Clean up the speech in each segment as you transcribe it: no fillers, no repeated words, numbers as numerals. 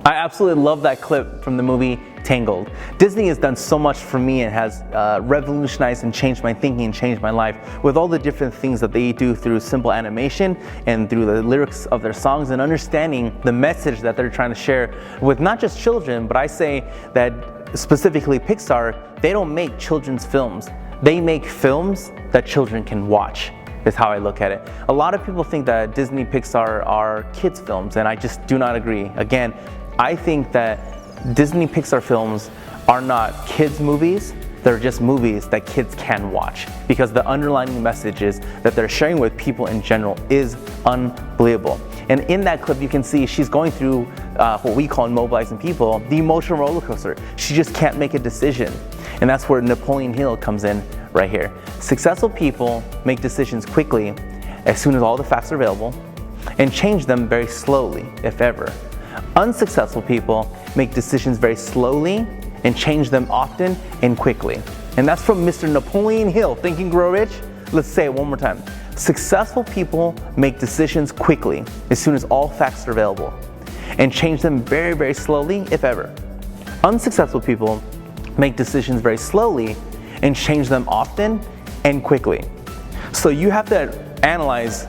I absolutely love that clip from the movie Tangled. Disney has done so much for me and has revolutionized and changed my thinking and changed my life with all the different things that they do through simple animation and through the lyrics of their songs and understanding the message that they're trying to share with not just children, but I say that specifically Pixar, they don't make children's films. They make films that children can watch. Is how I look at it. A lot of people think that Disney Pixar are kids films, and I just do not agree. Again, I think that Disney Pixar films are not kids movies, they're just movies that kids can watch because the underlying messages that they're sharing with people in general is unbelievable. And in that clip you can see she's going through what we call in Mobilizing People, the emotional roller coaster. She just can't make a decision. And that's where Napoleon Hill comes in right here. Successful people make decisions quickly as soon as all the facts are available and change them very slowly, if ever. Unsuccessful people make decisions very slowly and change them often and quickly. And that's from Mr. Napoleon Hill, Think and Grow Rich. Let's say it one more time. Successful people make decisions quickly as soon as all facts are available and change them very, very slowly, if ever. Unsuccessful people make decisions very slowly and change them often and quickly. So you have to analyze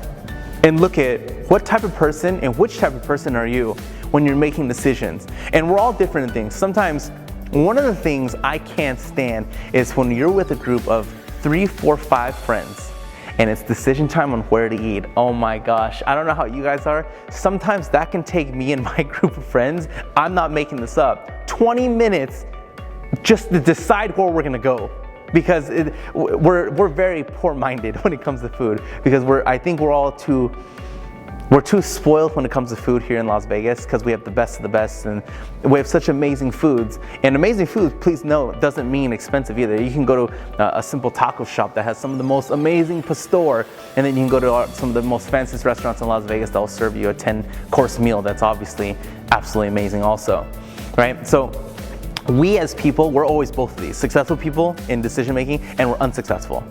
and look at what type of person and which type of person are you when you're making decisions. And we're all different in things. Sometimes one of the things I can't stand is when you're with a group of 3, 4, 5 friends and it's decision time on where to eat. Oh my gosh, I don't know how you guys are. Sometimes that can take me and my group of friends, I'm not making this up, 20 minutes just to decide where we're gonna go. Because we're very poor-minded when it comes to food. Because I think we're too spoiled when it comes to food here in Las Vegas because we have the best of the best and we have such amazing foods. And amazing foods, please know, doesn't mean expensive either. You can go to a simple taco shop that has some of the most amazing pastor, and then you can go to some of the most fanciest restaurants in Las Vegas that will serve you a 10-course meal that's obviously absolutely amazing also, right? So we as people, we're always both of these, successful people in decision making and we're unsuccessful.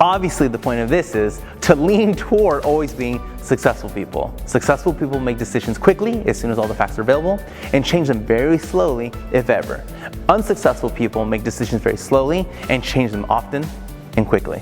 Obviously the point of this is to lean toward always being successful people. Successful people make decisions quickly as soon as all the facts are available and change them very slowly, if ever. Unsuccessful people make decisions very slowly and change them often and quickly.